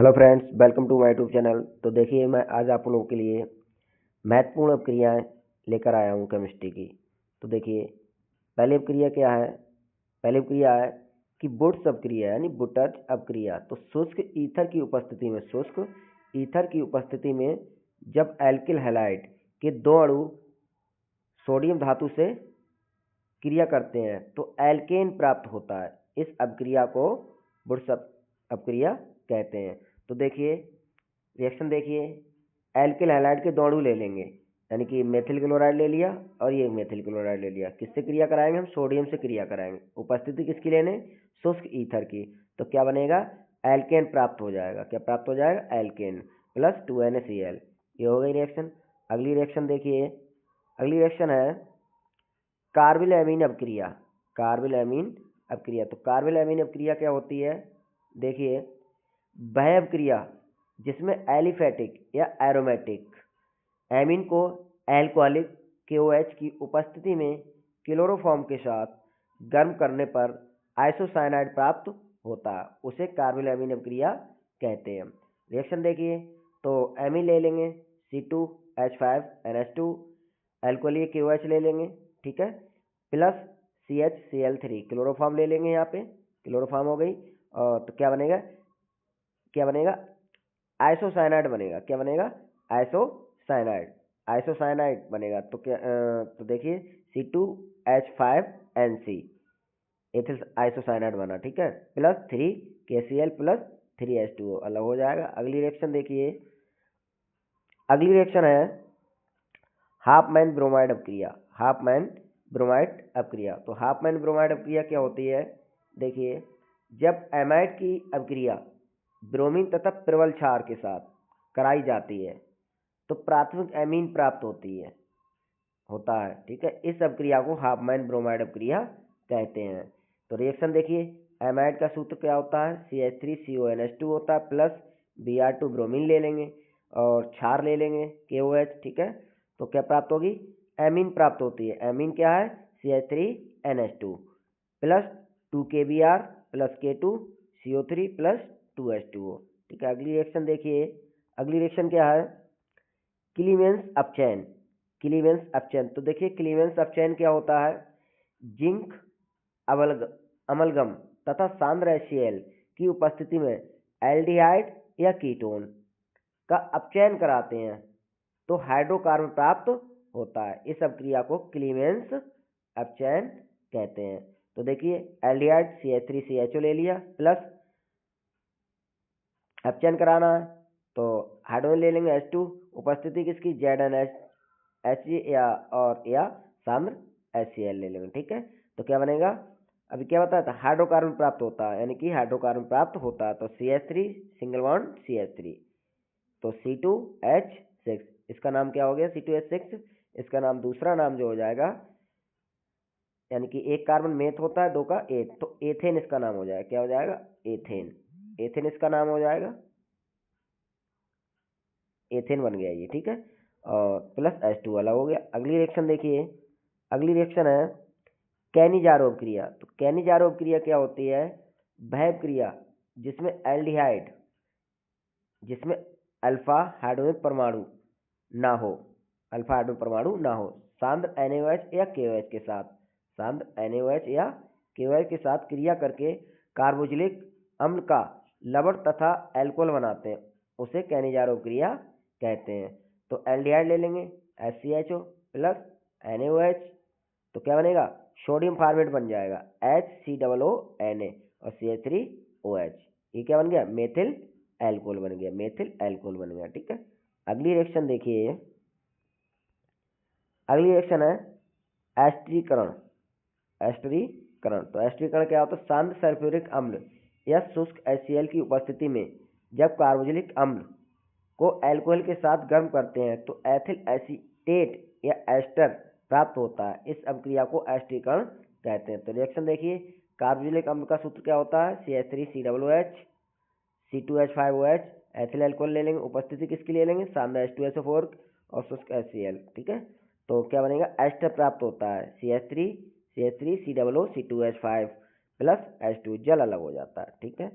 Hello friends, welcome to my YouTube channel. तो देखिए, मैं आज आप लोगों के लिए महत्वपूर्ण अपक्रियाएं लेकर आया हूं केमिस्ट्री की। तो देखिए, पहली अपक्रिया क्या है? पहली अपक्रिया है कि बुट्स अपक्रिया यानी बुटर्ज अपक्रिया। तो शुष्क ईथर की उपस्थिति में जब एल्किल हैलाइड के दो अणु सोडियम धातु से क्रिया करते हैं तो एल्केन प्राप्त होता है। इस अपक्रिया को बुट्स अपक्रिया कहते हैं। तो देखिए, रिएक्शन देखिए, एल्किल हैलाइड के दो अणु ले लेंगे, यानी कि मेथिल क्लोराइड ले लिया और ये मेथिल क्लोराइड ले लिया। किससे क्रिया कराएंगे? हम सोडियम से क्रिया कराएंगे। उपस्थिति किसकी लेने? शुष्क ईथर की। तो क्या बनेगा? एल्केन प्राप्त हो जाएगा। क्या प्राप्त हो जाएगा? Alkane plus 2NaCl। ये हो गई रिएक्शन। अगली रिएक्शन देखिए, अगली रिएक्शन है कार्बिल एमीन अपक्रिया। कार्बिल एमीन अपक्रिया। तो कार्बिल एमीन अपक्रिया क्या होती है? देखिए, वह अपक्रिया जिसमें एलिफेटिक या एरोमेटिक एमीन को एल्कोहलिक KOH की उपस्थिति में क्लोरोफॉर्म के साथ गर्म करने पर आइसोसाइनाइड प्राप्त होता है, उसे कार्बिल एमीन अपक्रिया कहते हैं। रिएक्शन देखिए, तो एमीन ले लेंगे C2H5NH2, एल्कोहलिक KOH ले लेंगे, ठीक है, प्लस CHCl3 क्लोरोफॉर्म ले लेंगे। यहाँ पे क्लोरोफॉर्म हो गई। और तो क्या बनेगा? क्या बनेगा? आइसोसाइनाइड बनेगा। क्या बनेगा? आइसोसाइनाइड बनेगा। तो क्या तो देखिए, C2H5NC एथिल आइसोसाइनाइड बना, ठीक है, प्लस 3KCl प्लस 3H2O अलग हो जाएगा। अगली रिएक्शन देखिए, अगली रिएक्शन है हाफमैन ब्रोमाइड अपक्रिया। हाफमैन ब्रोमाइड अपक्रिया। तो हाफमैन ब्रोमाइड अपक्रिया क्या होती है? देखिए, जब एमाइड की अपक्रिया ब्रोमीन तथा प्रबल क्षार के साथ कराई जाती है तो प्राथमिक एमीन प्राप्त होता है, ठीक है। इस अपक्रिया को हाफमैन ब्रोमाइड अपक्रिया कहते हैं। तो रिएक्शन देखिए, एमाइड का सूत्र क्या होता है? CH3CONH2 होता है, प्लस Br2 ब्रोमीन ले लेंगे और क्षार ले लेंगे KOH, ठीक है। तो क्या प्राप्त होगी? एमीन प्राप्त होती है। एमीन क्या है? CH3NH2 plus 2KBr plus K2CO3 plus 2H2O, ठीक है। अगली रिएक्शन देखिए, अगली रिएक्शन क्या है? क्लीवेंस अपचैन। क्लीवेंस अपचैन। तो देखिए, क्लीवेंस अपचैन क्या होता है? जिंक अमलगम तथा सांद्र HCl की उपस्थिति में एल्डिहाइड या कीटोन का अपचयन कराते हैं तो हाइड्रोकार्बन प्राप्त होता है। इस अपक्रिया को क्लीवेंस अपचयन कहते हैं। तो देखिए, एल्डिहाइड CH3CHO ले लिया, प्लस अपचयन कराना है तो हाइड्रोजन ले लेंगे H2। उपस्थिति किसकी? ZnHH या सांद्र HCl ले लेंगे, ठीक है। तो क्या बनेगा? अभी क्या बताया था? हाइड्रोकार्बन प्राप्त होता है, यानी कि हाइड्रोकार्बन प्राप्त होता है। तो CH3 सिंगल बॉन्ड CH3, तो C2H6, इसका नाम क्या हो गया? C2H6। इसका नाम, दूसरा नाम जो हो जाएगा, यानी कि एक कार्बन मेथ होता है, दो का एथ, तो एथेन इसका नाम हो जाएगा। क्या हो जाएगा? एथेन। एथेन इसका नाम हो जाएगा, एथेन बन गया ये, ठीक है। और प्लस H2 अलग हो गया। अगली रिएक्शन देखिए, अगली रिएक्शन है कैनिजारो क्रिया। तो कैनिजारो क्रिया क्या होती है? वह क्रिया जिसमें एल्डिहाइड, जिसमें अल्फा हाइड्रोजन परमाणु ना हो, अल्फा हाइड्रोजन परमाणु ना हो, सांद्र NaOH या KOH के साथ, सांद्र NaOH या KOH के साथ क्रिया करके कार्बोक्सिलिक अम्ल का लवण तथा एल्कोहल बनाते हैं, उसे कैनिजारो क्रिया कहते हैं। तो एल्डिहाइड ले लेंगे HCHO प्लस NaOH, तो क्या बनेगा? सोडियम फॉर्मेट बन जाएगा HCOONA और CH3OH। ये क्या बन गया? मेथिल एल्कोहल बन गया, मेथिल एल्कोहल बन गया, ठीक है। अगली रिएक्शन देखिए, अगली रिएक्शन है एस्टरीकरण। एस्टरीकरण। तो एस्टरीकरण क्या होता है? सांद्र सल्फ्यूरिक अम्ल या शुष्क HCl की उपस्थिति में जब कार्बोक्सिलिक अम्ल को एल्कोहल के साथ गर्म करते हैं तो एथिल एसीटेट या एस्टर प्राप्त होता है। इस अपक्रिया को एस्टरीकरण कहते हैं। तो रिएक्शन देखिए, कार्बोक्सिलिक अम्ल का सूत्र क्या होता है? CH3COOH C2H5OH, एथिल एल्कोहल ले लेंगे। उपस्थिति किसकी ले लेंगे? सांद्र H2SO4 और शुष्क HCl, ठीक है। तो क्या बनेगा? एस्टर प्राप्त होता है CH3COO C2H5 प्लस H2, जल अलग हो जाता है, ठीक है।